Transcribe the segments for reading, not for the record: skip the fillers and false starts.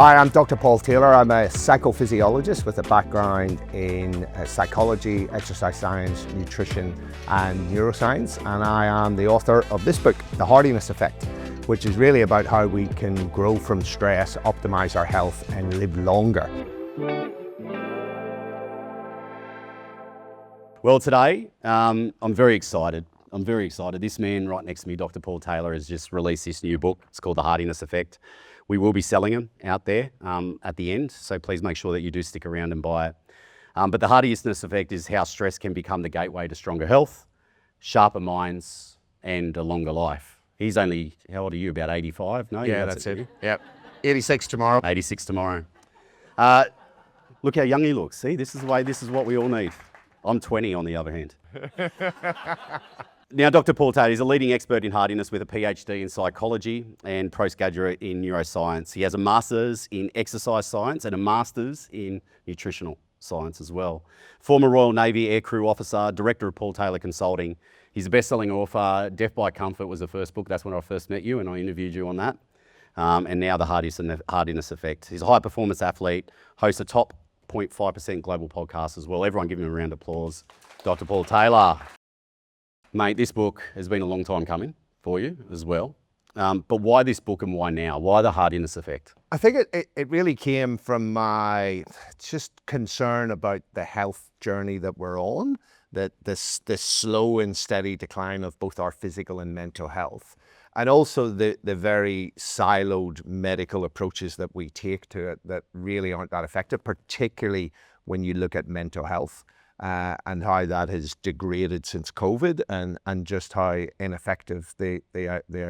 Hi, I'm Dr. Paul Taylor. I'm a psychophysiologist with a background in psychology, exercise science, nutrition, and neuroscience. And I am the author of this book, The Hardiness Effect, which is really about how we can grow from stress, optimize our health, and live longer. Well, today, I'm very excited. This man right next to me, Dr. Paul Taylor, has just released this new book. It's called The Hardiness Effect. We will be selling them out there at the end, so please make sure that you do stick around and buy it. But the Hardiness Effect is how stress can become the gateway to stronger health, sharper minds, and a longer life. He's only, how old are you, about 85? No? Yeah, that's it. Yep. 86 tomorrow. 86 tomorrow. Look how young he looks. See, this is what we all need. I'm 20 on the other hand. Now, Dr. Paul Taylor is a leading expert in hardiness with a PhD in psychology and postgraduate in neuroscience. He has a master's in exercise science and a master's in nutritional science as well. Former Royal Navy aircrew officer, director of Paul Taylor Consulting. He's a best-selling author. Death by Comfort was the first book. That's when I first met you and I interviewed you on that. And now The Hardiness Effect. He's a high-performance athlete, hosts a top 0.5% global podcast as well. Everyone give him a round of applause. Dr. Paul Taylor. Mate, this book has been a long time coming for you as well. But why this book and why now? Why The Hardiness Effect? I think it really came from my just concern about the health journey that we're on, that this slow and steady decline of both our physical and mental health, and also the very siloed medical approaches that we take to it that really aren't that effective, particularly when you look at mental health. And how that has degraded since COVID, and just how ineffective the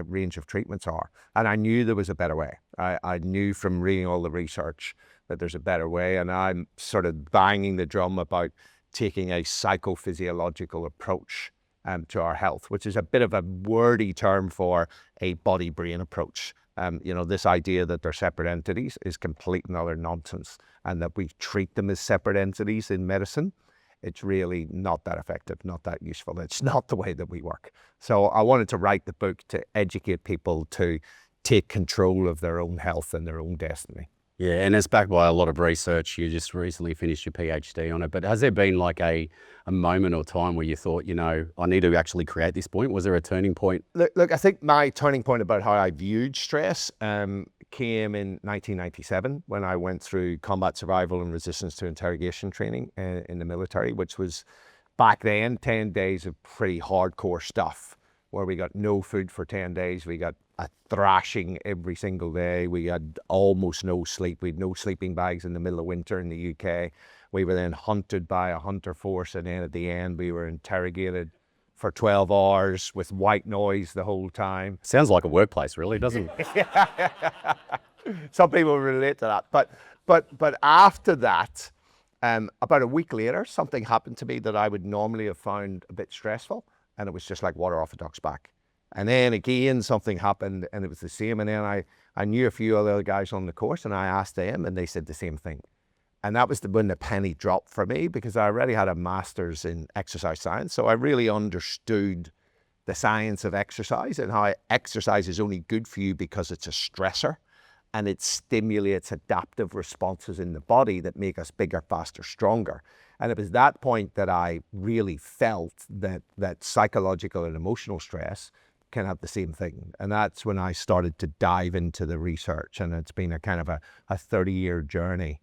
range of treatments are. And I knew there was a better way. I knew from reading all the research that there's a better way, and I'm sort of banging the drum about taking a psychophysiological approach to our health, which is a bit of a wordy term for a body-brain approach. This idea that they're separate entities is complete and utter nonsense, and that we treat them as separate entities in medicine. It's really not that effective, not that useful. It's not the way that we work. So I wanted to write the book to educate people to take control of their own health and their own destiny. Yeah, and it's backed by a lot of research. You just recently finished your PhD on it. But has there been like a moment or time where you thought, I need to actually create this point? Was there a turning point? Look, I think my turning point about how I viewed stress came in 1997 when I went through combat survival and resistance to interrogation training in the military, which was back then 10 days of pretty hardcore stuff, where we got no food for 10 days. We got a thrashing every single day. We had almost no sleep. We had no sleeping bags in the middle of winter in the UK. We were then hunted by a hunter force, and then at the end we were interrogated for 12 hours with white noise the whole time. Sounds like a workplace, really, doesn't it? Some people relate to that. But after that, about a week later, something happened to me that I would normally have found a bit stressful, and it was just like water off a duck's back. And then again, something happened, and it was the same. And then I knew a few other guys on the course, and I asked them, and they said the same thing. And that was when the penny dropped for me, because I already had a master's in exercise science. So I really understood the science of exercise and how exercise is only good for you because it's a stressor, and it stimulates adaptive responses in the body that make us bigger, faster, stronger. And it was that point that I really felt that psychological and emotional stress can have the same thing. And that's when I started to dive into the research. And it's been a kind of a 30-year journey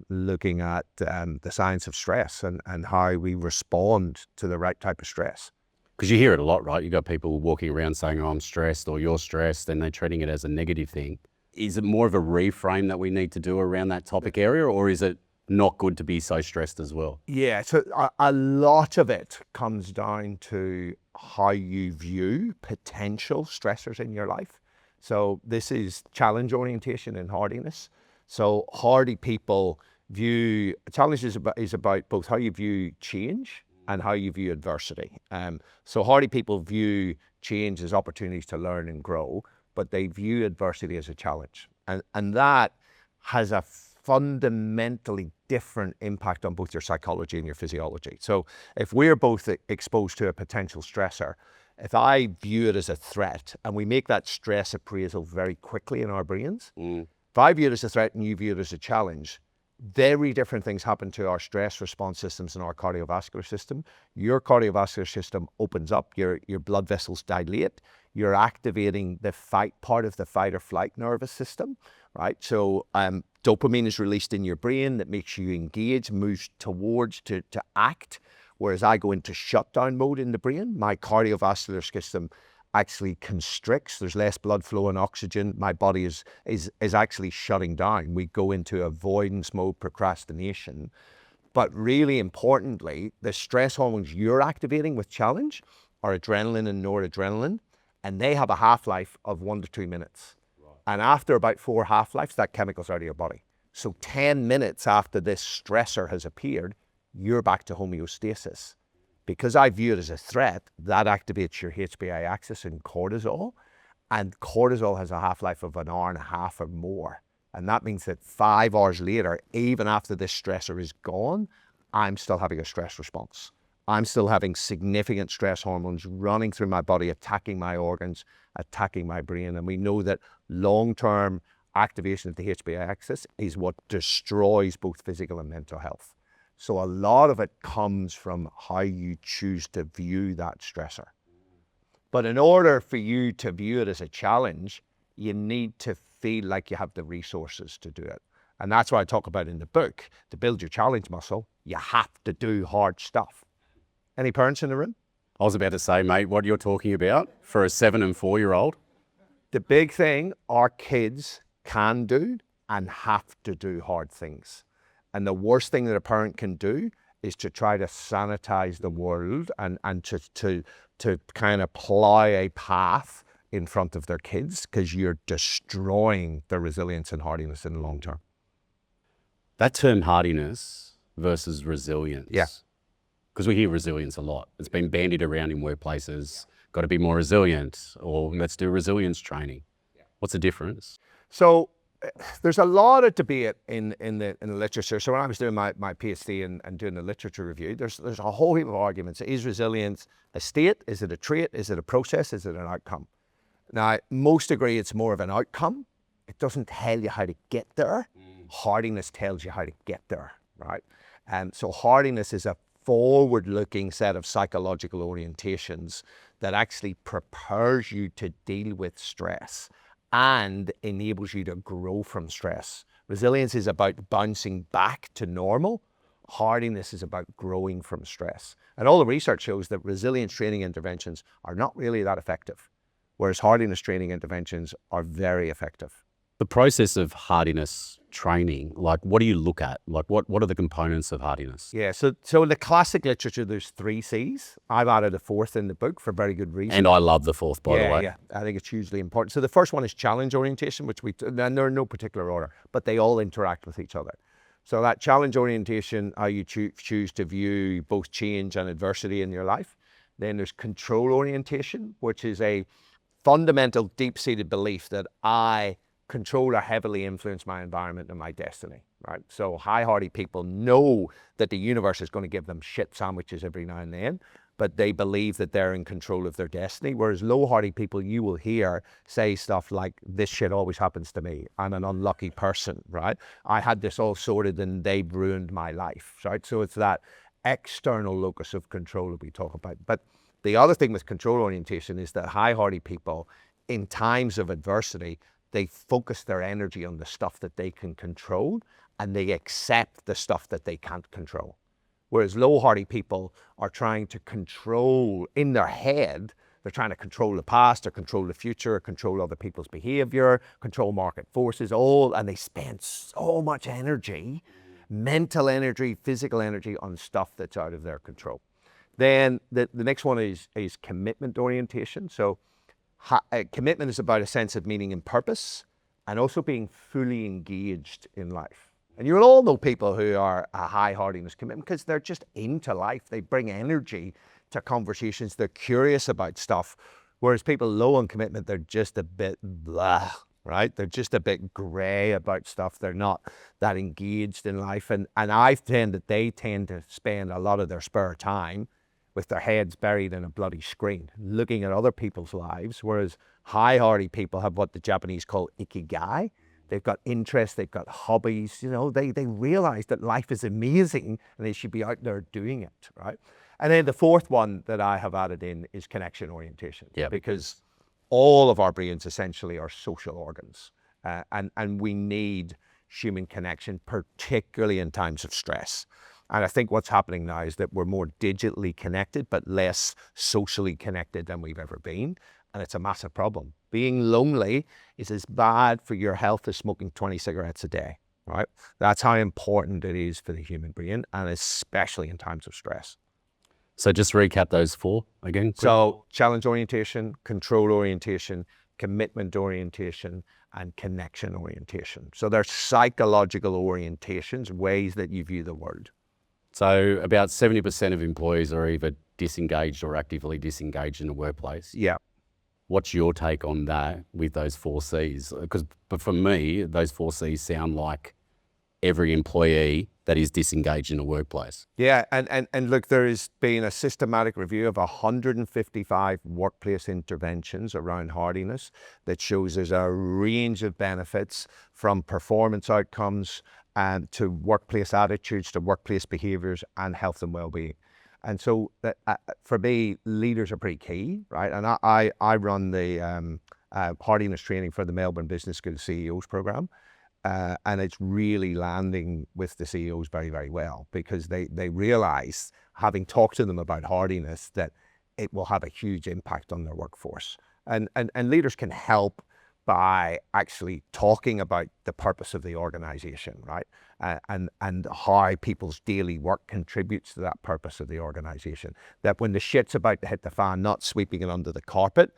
looking at the science of stress and how we respond to the right type of stress. Because you hear it a lot, right? You've got people walking around saying, I'm stressed, or you're stressed, and they're treating it as a negative thing. Is it more of a reframe that we need to do around that topic area, or is it not good to be so stressed as well? Yeah, so a lot of it comes down to how you view potential stressors in your life. So this is challenge orientation and hardiness. So hardy people view, challenge is about both how you view change and how you view adversity. So hardy people view change as opportunities to learn and grow, but they view adversity as a challenge. And that has a fundamentally different impact on both your psychology and your physiology. So if we're both exposed to a potential stressor, if I view it as a threat and we make that stress appraisal very quickly in our brains, If I view it as a threat and you view it as a challenge, very different things happen to our stress response systems and our cardiovascular system. Your cardiovascular system opens up, your blood vessels dilate, you're activating the fight part of the fight or flight nervous system, right? So dopamine is released in your brain that makes you engage, moves towards to act. Whereas I go into shutdown mode in the brain, my cardiovascular system actually constricts. There's less blood flow and oxygen. My body is actually shutting down. We go into avoidance mode, procrastination. But really importantly, the stress hormones you're activating with challenge are adrenaline and noradrenaline, and they have a half-life of 1 to 2 minutes. Right. And after about 4 half-lives, that chemical's out of your body. So 10 minutes after this stressor has appeared, you're back to homeostasis. Because I view it as a threat, that activates your HPA axis and cortisol. And cortisol has a half-life of 1.5 hours or more. And that means that 5 hours later, even after this stressor is gone, I'm still having a stress response. I'm still having significant stress hormones running through my body, attacking my organs, attacking my brain. And we know that long-term activation of the HPA axis is what destroys both physical and mental health. So a lot of it comes from how you choose to view that stressor. But in order for you to view it as a challenge, you need to feel like you have the resources to do it. And that's what I talk about in the book. To build your challenge muscle, you have to do hard stuff. Any parents in the room? I was about to say, mate, what you're talking about for a 7 and 4-year-old. The big thing our kids can do and have to do hard things. And the worst thing that a parent can do is to try to sanitize the world and to kind of plow a path in front of their kids, because you're destroying their resilience and hardiness in the long term. That term hardiness versus resilience. Yeah. Because we hear resilience a lot. It's been bandied around in workplaces. Got to be more resilient, or let's do resilience training. What's the difference? So there's a lot of debate in the literature. So when I was doing my PhD and doing the literature review, there's a whole heap of arguments. Is resilience a state? Is it a trait? Is it a process? Is it an outcome? Now, most agree it's more of an outcome. It doesn't tell you how to get there. Hardiness tells you how to get there, right? So hardiness is a forward-looking set of psychological orientations that actually prepares you to deal with stress and enables you to grow from stress. Resilience is about bouncing back to normal. Hardiness is about growing from stress. And all the research shows that resilience training interventions are not really that effective, whereas hardiness training interventions are very effective. The process of hardiness training, like what do you look at? Like what are the components of hardiness? Yeah, so in the classic literature, there's 3 C's. I've added a 4th in the book for very good reason. And I love the 4th, by the way. Yeah, I think it's hugely important. So the first one is challenge orientation, and they're in no particular order, but they all interact with each other. So that challenge orientation, how you choose to view both change and adversity in your life. Then there's control orientation, which is a fundamental deep-seated belief that I control or heavily influence my environment and my destiny, right? So high-hardy people know that the universe is going to give them shit sandwiches every now and then, but they believe that they're in control of their destiny. Whereas low-hardy people, you will hear say stuff like, this shit always happens to me. I'm an unlucky person, right? I had this all sorted and they've ruined my life, right? So it's that external locus of control that we talk about. But the other thing with control orientation is that high-hardy people, in times of adversity, they focus their energy on the stuff that they can control, and they accept the stuff that they can't control. Whereas low-hardy people are trying to control, in their head, they're trying to control the past or control the future, or control other people's behavior, control market forces, and they spend so much energy, mental energy, physical energy, on stuff that's out of their control. Then the next one is commitment orientation. So commitment is about a sense of meaning and purpose, and also being fully engaged in life. And you'll all know people who are a high hardiness commitment because they're just into life. They bring energy to conversations. They're curious about stuff. Whereas people low on commitment, they're just a bit blah, right? They're just a bit gray about stuff. They're not that engaged in life. And I find that they tend to spend a lot of their spare time with their heads buried in a bloody screen, looking at other people's lives, whereas high-hardy people have what the Japanese call ikigai. they've got interests, they've got hobbies, they realize that life is amazing and they should be out there doing it, right? And then the fourth one that I have added in is connection orientation. Yeah. Because all of our brains essentially are social organs, and we need human connection, particularly in times of stress. And I think what's happening now is that we're more digitally connected, but less socially connected than we've ever been. And it's a massive problem. Being lonely is as bad for your health as smoking 20 cigarettes a day, right? That's how important it is for the human brain, and especially in times of stress. So just recap those four again. Quick. So challenge orientation, control orientation, commitment orientation, and connection orientation. So they're psychological orientations, ways that you view the world. So about 70% of employees are either disengaged or actively disengaged in the workplace. Yeah. What's your take on that with those 4 C's? But for me, those 4 C's sound like every employee that is disengaged in the workplace. Yeah, and look, there has been a systematic review of 155 workplace interventions around hardiness that shows there's a range of benefits, from performance outcomes and to workplace attitudes, to workplace behaviors, and health and well-being. And so for me, leaders are pretty key, right? And I run the hardiness training for the Melbourne Business School CEOs program. And it's really landing with the CEOs very, very well, because they realize, having talked to them about hardiness, that it will have a huge impact on their workforce. And leaders can help by actually talking about the purpose of the organization, right? And how people's daily work contributes to that purpose of the organization. That when the shit's about to hit the fan, not sweeping it under the carpet,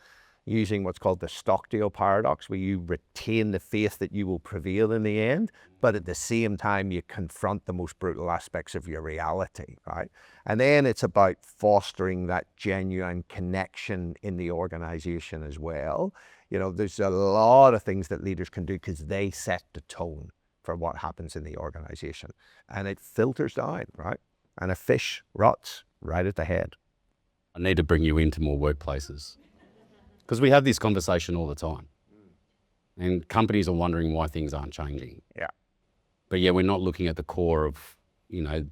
using what's called the Stockdale paradox, where you retain the faith that you will prevail in the end, but at the same time you confront the most brutal aspects of your reality, right? And then it's about fostering that genuine connection in the organization as well. There's a lot of things that leaders can do because they set the tone for what happens in the organization, and it filters down, right? And a fish rots right at the head. I need to bring you into more workplaces, because we have this conversation all the time, and companies are wondering why things aren't changing. Yeah. But yeah, we're not looking at the core of,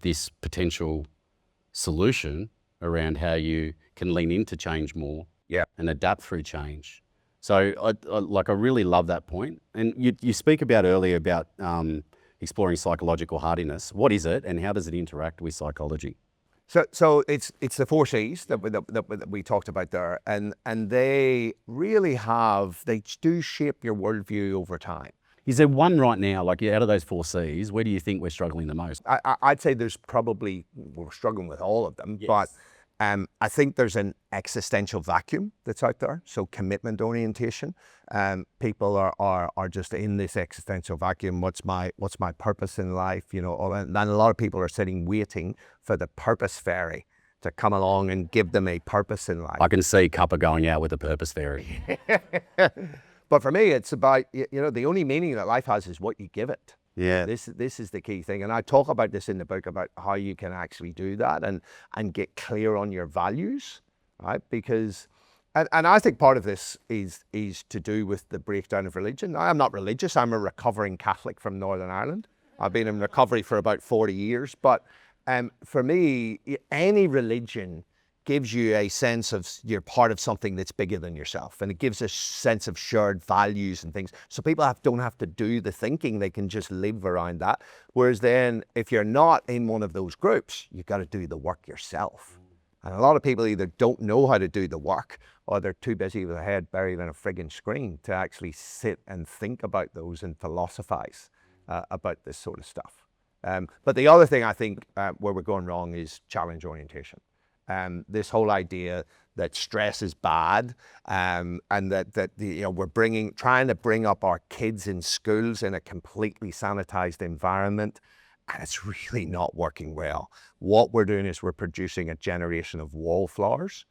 this potential solution around how you can lean into change more. Yeah. And adapt through change. So I really love that point. And you speak about earlier about exploring psychological hardiness. What is it, and how does it interact with psychology? So it's the 4 C's that we talked about there, and they really they do shape your worldview over time. Is there one right now, like out of those 4 C's, where do you think we're struggling the most? I'd say we're struggling with all of them, yes. But I think there's an existential vacuum that's out there. So commitment orientation, people are just in this existential vacuum. What's my purpose in life? And a lot of people are sitting waiting for the purpose fairy to come along and give them a purpose in life. I can see Cuppa going out with a purpose fairy. But for me, it's about, the only meaning that life has is what you give it. Yeah. This is the key thing. And I talk about this in the book, about how you can actually do that and get clear on your values, right? Because, and I think part of this is to do with the breakdown of religion. I'm not religious. I'm a recovering Catholic from Northern Ireland. I've been in recovery for about 40 years. But for me, any religion gives you a sense of you're part of something that's bigger than yourself, and it gives a sense of shared values and things. So people don't have to do the thinking; they can just live around that. Whereas then, if you're not in one of those groups, you've got to do the work yourself. And a lot of people either don't know how to do the work, or they're too busy with their head buried in a frigging screen to actually sit and think about those and philosophize about this sort of stuff. But the other thing I think where we're going wrong is challenge orientation. This whole idea that stress is bad, and that we're trying to bring up our kids in schools in a completely sanitized environment, and it's really not working well. What we're doing is we're producing a generation of wallflowers,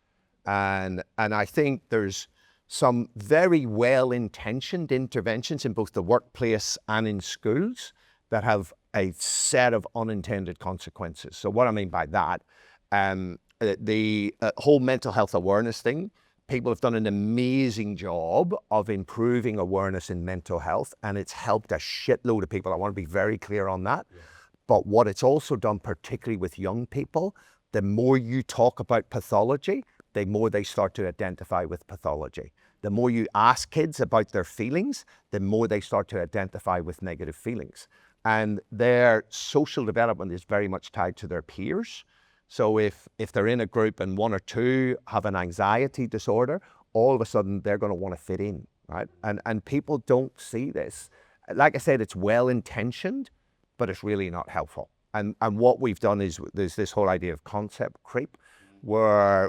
and I think there's some very well-intentioned interventions in both the workplace and in schools that have a set of unintended consequences. So what I mean by that, the whole mental health awareness thing people have done an amazing job of improving awareness in mental health, and it's helped a shitload of people. I want to be very clear on that. Yeah. But what it's also done, particularly with young people, the more you talk about pathology, the more they start to identify with pathology. The more you ask kids about their feelings, the more they start to identify with negative feelings. And their social development is very much tied to their peers. So if they're in a group and one or two have an anxiety disorder, all of a sudden they're going to want to fit in, right? And people don't see this. Like I said, it's well-intentioned, but it's really not helpful. And what we've done is there's this whole idea of concept creep, where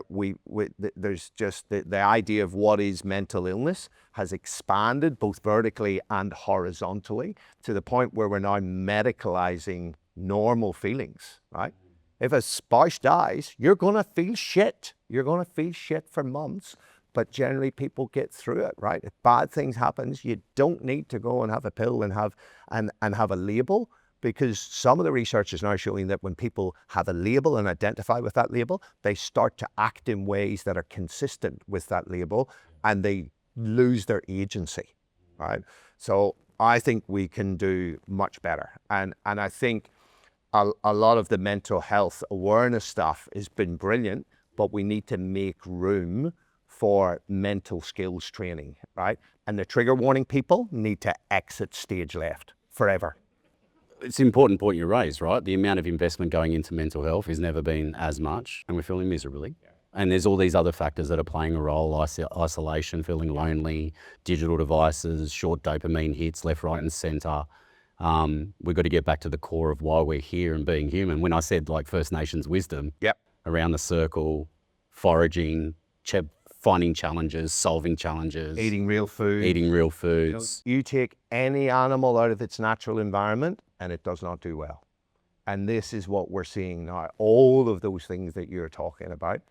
there's just the idea of what is mental illness has expanded both vertically and horizontally to the point where we're now medicalizing normal feelings, right? If a spouse dies, you're going to feel shit. You're going to feel shit for months, but generally people get through it, right? If bad things happen, you don't need to go and have a pill and have a label, because some of the research is now showing that when people have a label and identify with that label, they start to act in ways that are consistent with that label, and they lose their agency, right? So I think we can do much better. And I think a lot of the mental health awareness stuff has been brilliant, but we need to make room for mental skills training, right? And the trigger warning people need to exit stage left forever. It's an important point you raised, right? The amount of investment going into mental health has never been as much, and we're feeling miserably. Yeah. And there's all these other factors that are playing a role: isolation, feeling lonely, digital devices, short dopamine hits left, right, and centre. We've got to get back to the core of why we're here and being human. When I said like First Nations wisdom, yep, around the circle, foraging, finding challenges, solving challenges, eating real food, eating real foods. You take any animal out of its natural environment and it does not do well. And this is what we're seeing now. All of those things that you're talking about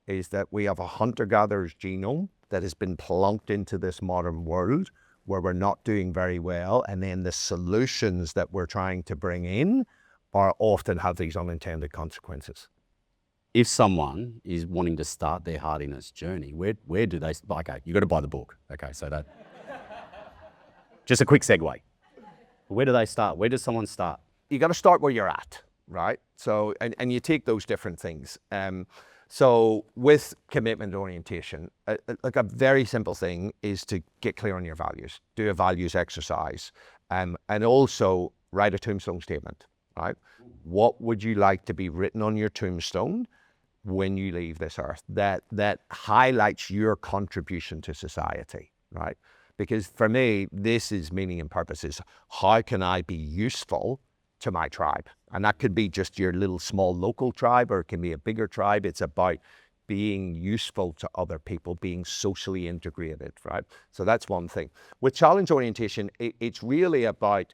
is that we have a hunter-gatherer's genome that has been plunked into this modern world where we're not doing very well. And then the solutions that we're trying to bring in are often have these unintended consequences. If someone is wanting to start their hardiness journey, where do they, okay, you got to buy the book. Okay, so that, just a quick segue. Where do they start? Where does someone start? You got to start where you're at, right? So, and you take those different things. So with commitment orientation, like a very simple thing is to get clear on your values, do a values exercise, and also write a tombstone statement, right? What would you like to be written on your tombstone when you leave this earth that highlights your contribution to society, right? Because for me, this is meaning and purpose is how can I be useful to my tribe? And that could be just your little small local tribe, or it can be a bigger tribe. It's about being useful to other people, being socially integrated, right? So that's one thing. With challenge orientation, it's really about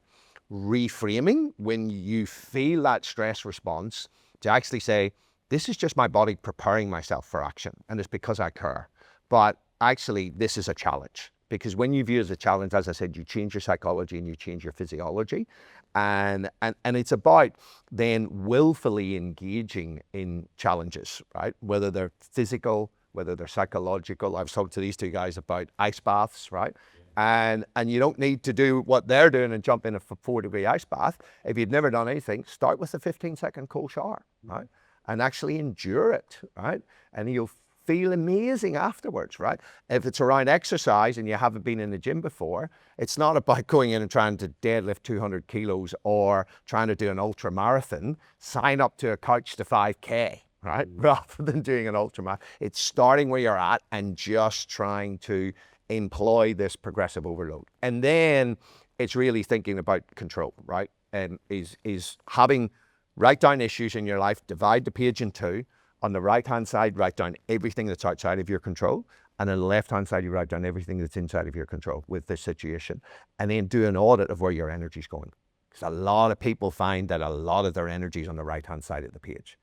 reframing when you feel that stress response to actually say, this is just my body preparing myself for action, and it's because I care. But actually, this is a challenge. Because when you view it as a challenge, as I said, you change your psychology and you change your physiology. And it's about then willfully engaging in challenges, right? Whether they're physical, whether they're psychological. I was talking to these two guys about ice baths, right? Yeah. And you don't need to do what they're doing and jump in a 4-degree ice bath. If you've never done anything, start with a 15-second cold shower, right? And actually endure it, right? And you'll feel amazing afterwards, right? If it's around exercise and you haven't been in the gym before, it's not about going in and trying to deadlift 200 kilos or trying to do an ultra marathon. Sign up to a Couch to 5K, right? Rather than doing an ultra marathon. It's starting where you're at and just trying to employ this progressive overload. And then it's really thinking about control, right? And is having, write down issues in your life, divide the page in two. On the right-hand side, write down everything that's outside of your control. And on the left-hand side, you write down everything that's inside of your control with this situation. And then do an audit of where your energy's going. Because a lot of people find that a lot of their energy is on the right-hand side of the page.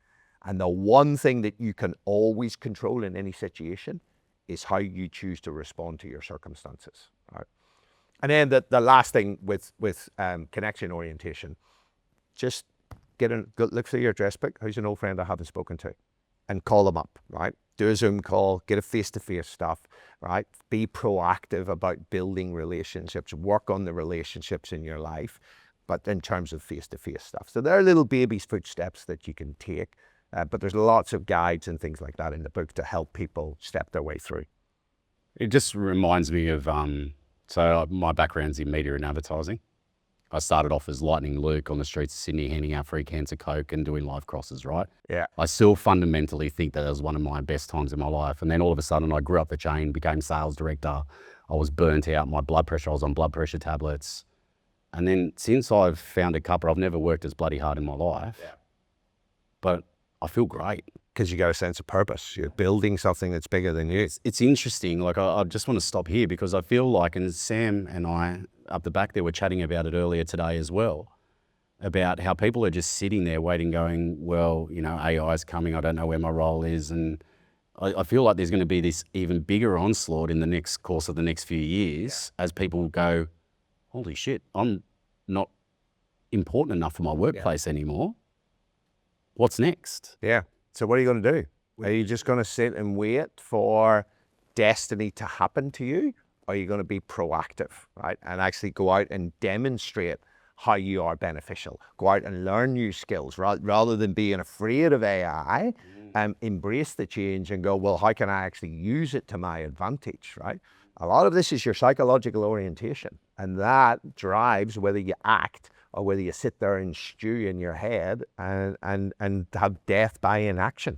And the one thing that you can always control in any situation is how you choose to respond to your circumstances. Right? And then the last thing with connection orientation, just go look through your address book. Who's an old friend I haven't spoken to? and call them up, right? Do a Zoom call, get a face-to-face stuff, right? Be proactive about building relationships, work on the relationships in your life, but in terms of face-to-face stuff. So there are little baby's footsteps that you can take, but there's lots of guides and things like that in the book to help people step their way through. It just reminds me of, so my background's in media and advertising. I started off as Lightning Luke on the streets of Sydney, handing out free cans of Coke and doing live crosses, right? Yeah. I still fundamentally think that was one of my best times in my life. And then all of a sudden I grew up the chain, became sales director. I was burnt out, my blood pressure, I was on blood pressure tablets. And then since I've founded Cuppa, I've never worked as bloody hard in my life, but I feel great. Because you got a sense of purpose. You're building something that's bigger than you. It's interesting. Like I just want to stop here because I feel like, and Sam and I up the back there were chatting about it earlier today as well, about how people are just sitting there waiting, going, well, you know, AI is coming. I don't know where my role is. And I feel like there's going to be this even bigger onslaught in the next course of the next few years as people go, holy shit, I'm not important enough for my workplace anymore. What's next? Yeah. So what are you going to do? Are you just going to sit and wait for destiny to happen to you? Or are you going to be proactive, right? And actually go out and demonstrate how you are beneficial. Go out and learn new skills rather than being afraid of AI, and embrace the change and go, well, how can I actually use it to my advantage, right? A lot of this is your psychological orientation, and that drives whether you act or whether you sit there and stew in your head and have death by inaction.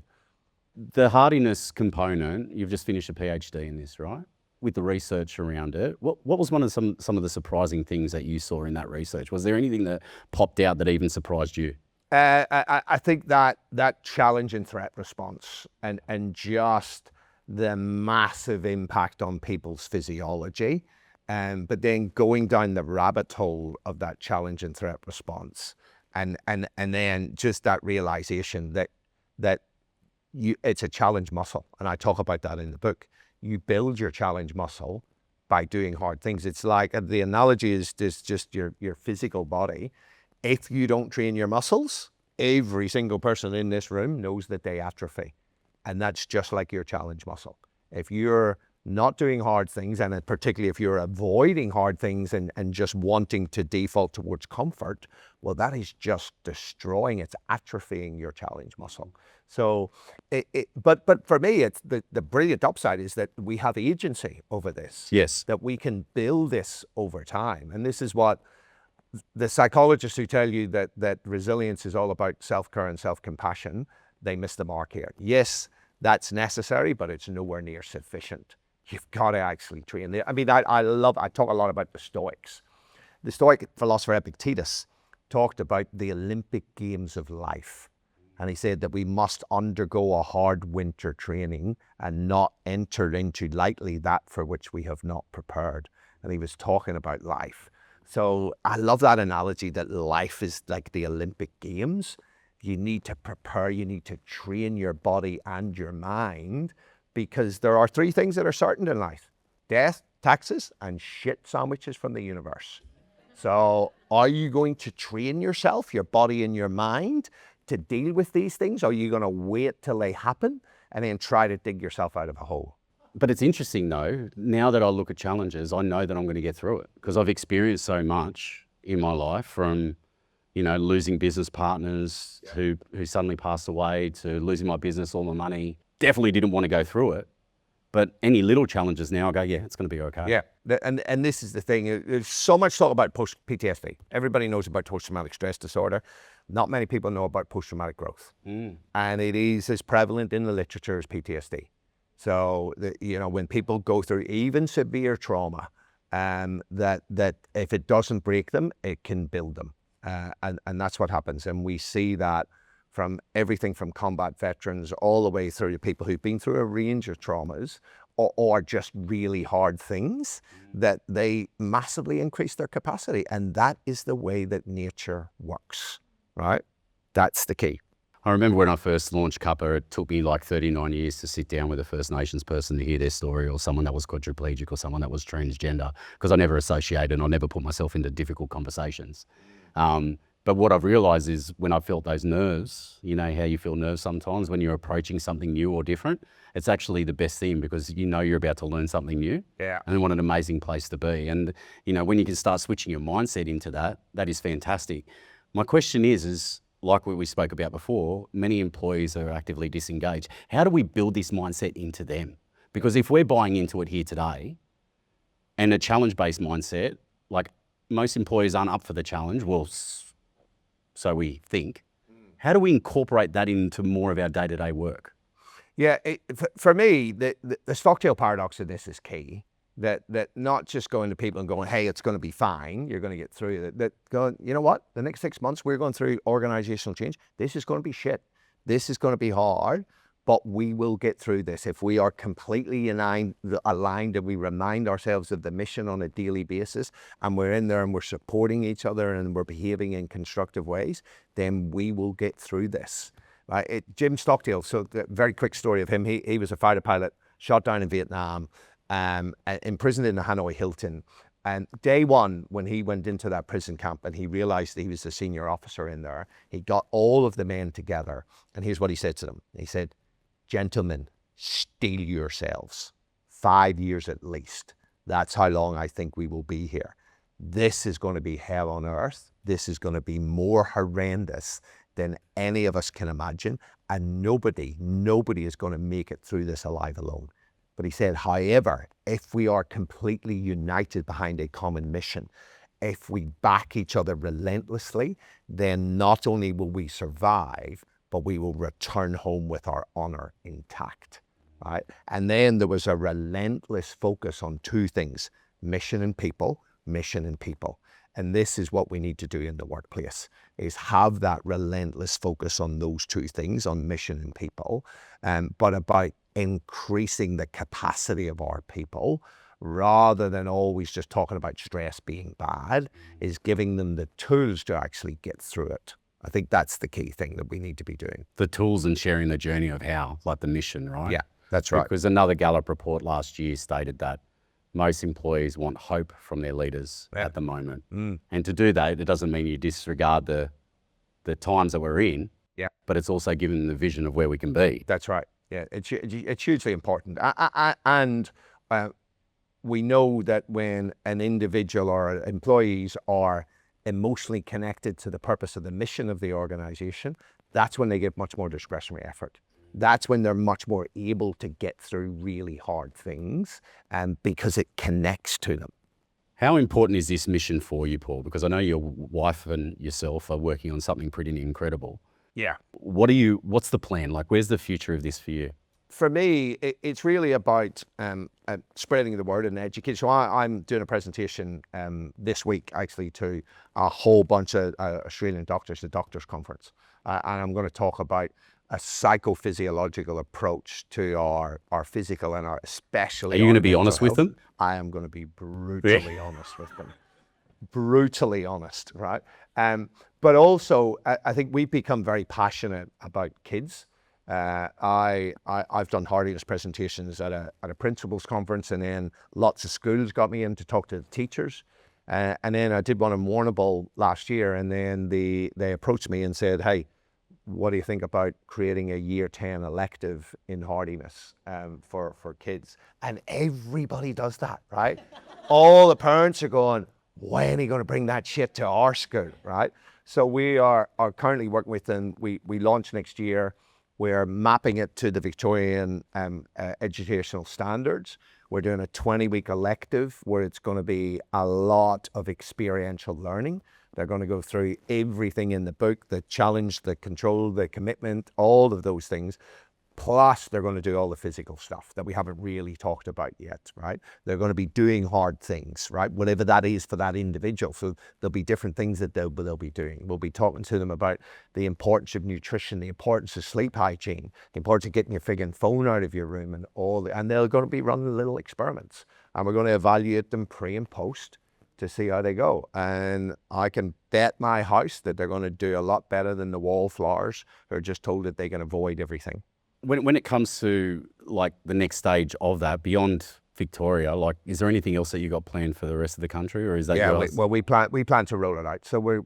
The hardiness component, you've just finished a PhD in this, right? With the research around it, what was one of some of the surprising things that you saw in that research? Was there anything that popped out that even surprised you? I think that challenge and threat response and just the massive impact on people's physiology. But then going down the rabbit hole of that challenge and threat response, and then just that realization that it's a challenge muscle, and I talk about that in the book. You build your challenge muscle by doing hard things. It's like, the analogy is just your physical body. If you don't train your muscles, every single person in this room knows that they atrophy, and that's just like your challenge muscle. If you're not doing hard things, and particularly if you're avoiding hard things and just wanting to default towards comfort, well, that is just destroying, it's atrophying your challenge muscle. So, but for me, it's the brilliant upside is that we have agency over this. Yes. That we can build this over time. And this is what the psychologists who tell you that resilience is all about self-care and self-compassion, they miss the mark here. Yes, that's necessary, but it's nowhere near sufficient. You've got to actually train. I mean, I talk a lot about the Stoics. The Stoic philosopher Epictetus talked about the Olympic Games of life. And he said that we must undergo a hard winter training and not enter into lightly that for which we have not prepared. And he was talking about life. So I love that analogy that life is like the Olympic Games. You need to prepare, you need to train your body and your mind, because there are three things that are certain in life: death, taxes, and shit sandwiches from the universe. So are you going to train yourself, your body and your mind, to deal with these things? Or are you going to wait till they happen and then try to dig yourself out of a hole? But it's interesting though, now that I look at challenges, I know that I'm going to get through it because I've experienced so much in my life, from, you know, losing business partners who suddenly passed away, to losing my business, all my money. Definitely didn't want to go through it. But any little challenges now, I go, yeah, it's going to be okay. Yeah, and this is the thing. There's so much talk about post-PTSD. Everybody knows about post-traumatic stress disorder. Not many people know about post-traumatic growth. And it is as prevalent in the literature as PTSD. So, you know, when people go through even severe trauma, that if it doesn't break them, it can build them. And that's what happens. And we see that from everything from combat veterans all the way through to people who've been through a range of traumas or just really hard things, that they massively increase their capacity. And that is the way that nature works, right? That's the key. I remember when I first launched Cuppa, it took me like 39 years to sit down with a First Nations person to hear their story, or someone that was quadriplegic, or someone that was transgender, because I never associated and I never put myself into difficult conversations. But what I've realized is when I felt those nerves, you know how you feel nerves sometimes when you're approaching something new or different, it's actually the best thing because you know you're about to learn something new. Yeah. And what an amazing place to be. And, you know, when you can start switching your mindset into that, that is fantastic. My question is like what we spoke about before, many employees are actively disengaged. How do we build this mindset into them? Because if we're buying into it here today and a challenge-based mindset, like most employees aren't up for the challenge, well, so we think. How do we incorporate that into more of our day-to-day work? Yeah, for me, the Stockdale paradox of this is key. That not just going to people and going, hey, it's going to be fine, you're going to get through it. That going, you know what, the next 6 months we're going through organizational change. This is going to be shit. This is going to be hard, but we will get through this if we are completely aligned and we remind ourselves of the mission on a daily basis, and we're in there and we're supporting each other and we're behaving in constructive ways. Then we will get through this. Right? Jim Stockdale. So, the very quick story of him. He was a fighter pilot, shot down in Vietnam. Imprisoned in the Hanoi Hilton. And day one, when he went into that prison camp and he realized that he was the senior officer in there, he got all of the men together. And here's what he said to them. He said, gentlemen, steel yourselves. 5 years at least. That's how long I think we will be here. This is going to be hell on earth. This is going to be more horrendous than any of us can imagine. And nobody is going to make it through this alive alone. But he said, however, if we are completely united behind a common mission, if we back each other relentlessly, then not only will we survive, but we will return home with our honor intact, right? And then there was a relentless focus on two things, mission and people, mission and people. And this is what we need to do in the workplace, is have that relentless focus on those two things, on mission and people, but about increasing the capacity of our people rather than always just talking about stress being bad, is giving them the tools to actually get through it. I think that's the key thing that we need to be doing. The tools and sharing the journey of how, like the mission, right? Yeah, that's right. Because another Gallup report last year stated that most employees want hope from their leaders at the moment. And to do that, it doesn't mean you disregard the times that we're in, but it's also giving them the vision of where we can be. That's right. Yeah, it's hugely important. And we know that when an individual or employees are emotionally connected to the purpose of the mission of the organization, that's when they give much more discretionary effort. That's when they're much more able to get through really hard things, because it connects to them. How important is this mission for you, Paul? Because I know your wife and yourself are working on something pretty incredible. Yeah. What's the plan? Like, where's the future of this for you? For me, it's really about spreading the word and education. So I'm doing a presentation this week, actually, to a whole bunch of Australian doctors, the Doctors Conference. And I'm going to talk about a psychophysiological approach to our physical and our especially. Are you going to be honest with them? I am going to be brutally honest with them. Brutally honest, right? But also, I think we've become very passionate about kids. I've done Hardiness presentations at a principals conference, and then lots of schools got me in to talk to the teachers. And then I did one in Warrnambool last year, and then they approached me and said, hey, what do you think about creating a year 10 elective in Hardiness for kids? And everybody does that, right? All the parents are going, when are you going to bring that shit to our school, right? So we are currently working with them. We launch next year. We're mapping it to the Victorian educational standards. We're doing a 20-week elective where it's going to be a lot of experiential learning. They're going to go through everything in the book, the challenge, the control, the commitment, all of those things. Plus, they're going to do all the physical stuff that we haven't really talked about yet, right? They're going to be doing hard things, right? Whatever that is for that individual. So there'll be different things that they'll be doing. We'll be talking to them about the importance of nutrition, the importance of sleep hygiene, the importance of getting your friggin' phone out of your room, and they're going to be running little experiments. And we're going to evaluate them pre and post to see how they go. And I can bet my house that they're going to do a lot better than the wallflowers who are just told that they can avoid everything. When it comes to like the next stage of that, beyond Victoria, like, is there anything else that you got planned for the rest of the country, or is that yours? we plan to roll it out. So we're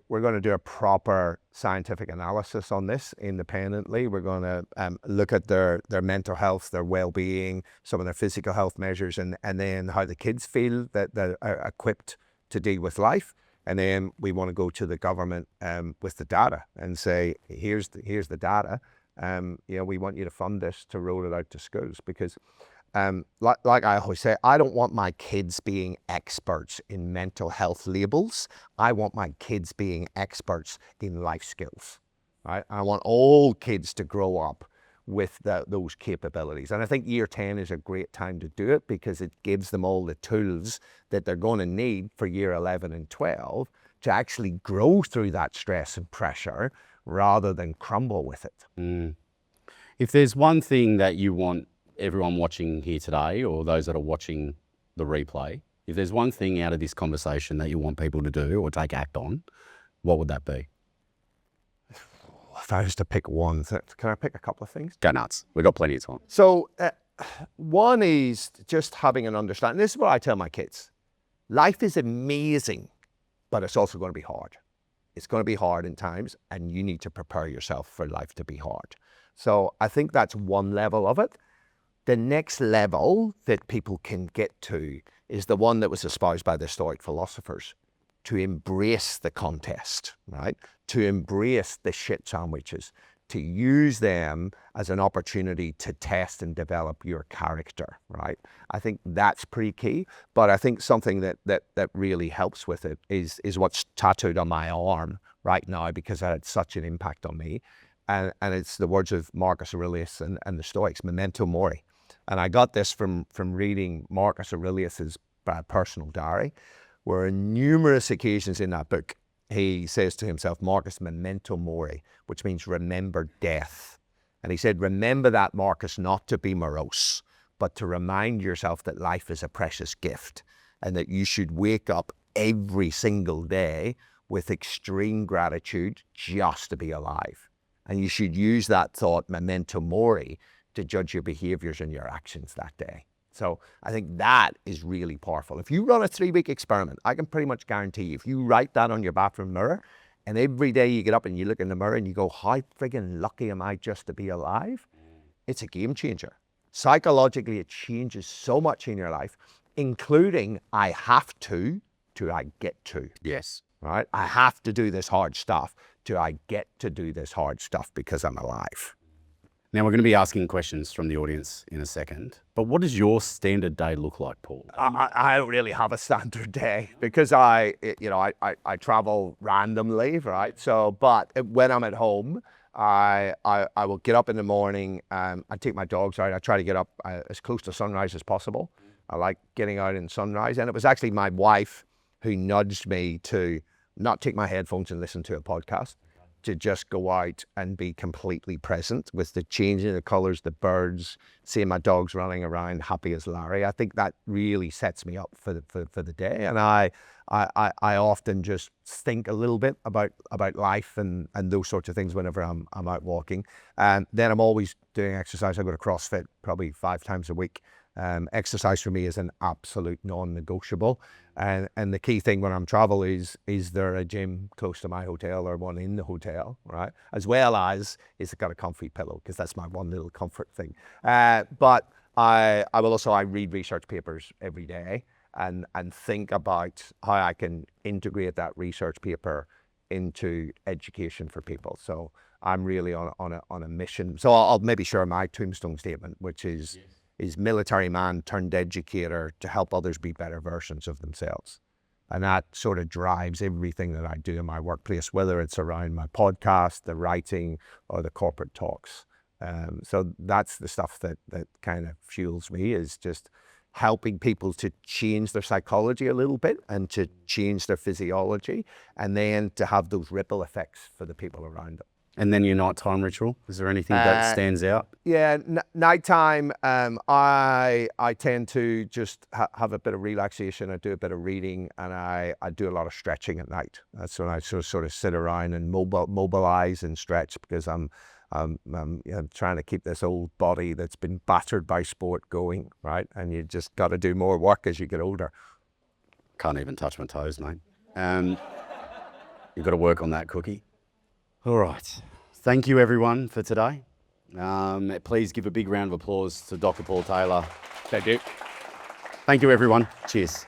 going to do a proper scientific analysis on this independently. We're going to look at their mental health, their well-being, some of their physical health measures, and then how the kids feel that they're equipped to deal with life. And then we want to go to the government with the data and say, here's the data. We want you to fund this to roll it out to schools, because like I always say, I don't want my kids being experts in mental health labels. I want my kids being experts in life skills, right? I want all kids to grow up with those capabilities. And I think year 10 is a great time to do it, because it gives them all the tools that they're going to need for year 11 and 12 to actually grow through that stress and pressure rather than crumble with it. If there's one thing that you want everyone watching here today, or those that are watching the replay, if there's one thing out of this conversation that you want people to do or take act on, what would that be? If I was to pick one, can I pick a couple of things? Go nuts. We've got plenty of time. So one is just having an understanding. This is what I tell my kids. Life is amazing, but it's also going to be hard. It's going to be hard in times, and you need to prepare yourself for life to be hard. So I think that's one level of it. The next level that people can get to is the one that was espoused by the Stoic philosophers, to embrace the contest, right? To embrace the shit sandwiches, to use them as an opportunity to test and develop your character, right? I think that's pretty key. But I think something that really helps with it is what's tattooed on my arm right now, because it had such an impact on me. And it's the words of Marcus Aurelius and the Stoics, memento mori. And I got this from reading Marcus Aurelius's personal diary, where on numerous occasions in that book, he says to himself, Marcus, memento mori, which means remember death. And he said, remember that, Marcus, not to be morose, but to remind yourself that life is a precious gift, and that you should wake up every single day with extreme gratitude just to be alive. And you should use that thought, memento mori, to judge your behaviors and your actions that day. So I think that is really powerful. If you run a 3-week experiment, I can pretty much guarantee you, if you write that on your bathroom mirror, and every day you get up and you look in the mirror and you go, how friggin' lucky am I just to be alive? It's a game changer. Psychologically, it changes so much in your life, including I have to I get to. Yes. Right? I have to do this hard stuff to I get to do this hard stuff because I'm alive. Now, we're going to be asking questions from the audience in a second, but what does your standard day look like, Paul? I don't really have a standard day, because I travel randomly, right? So, but when I'm at home, I will get up in the morning, I take my dogs out, I try to get up as close to sunrise as possible. I like getting out in sunrise, and it was actually my wife who nudged me to not take my headphones and listen to a podcast, to just go out and be completely present with the changing of colors, the birds, seeing my dogs running around happy as Larry. I think that really sets me up for the day. And I often just think a little bit about life and those sorts of things whenever I'm out walking. And then I'm always doing exercise. I go to CrossFit probably 5 times a week. Exercise for me is an absolute non-negotiable. And the key thing when I'm travel is there a gym close to my hotel or one in the hotel, right? As well as, is it got a comfy pillow? Because that's my one little comfort thing. But I read research papers every day and think about how I can integrate that research paper into education for people. So I'm really on a mission. So I'll maybe share my tombstone statement, which is, yes, is military man turned educator to help others be better versions of themselves. And that sort of drives everything that I do in my workplace, whether it's around my podcast, the writing, or the corporate talks. So that's the stuff that kind of fuels me, is just helping people to change their psychology a little bit and to change their physiology, and then to have those ripple effects for the people around them. And then your nighttime ritual, is there anything that stands out? Yeah, nighttime, I tend to just have a bit of relaxation. I do a bit of reading, and I do a lot of stretching at night. That's when I sort of sit around and mobilize and stretch, because I'm trying to keep this old body that's been battered by sport going, right? And you just got to do more work as you get older. Can't even touch my toes, mate. You've got to work on that cookie. All right. Thank you, everyone, for today. Please give a big round of applause to Dr. Paul Taylor. Thank you. Thank you, everyone. Cheers.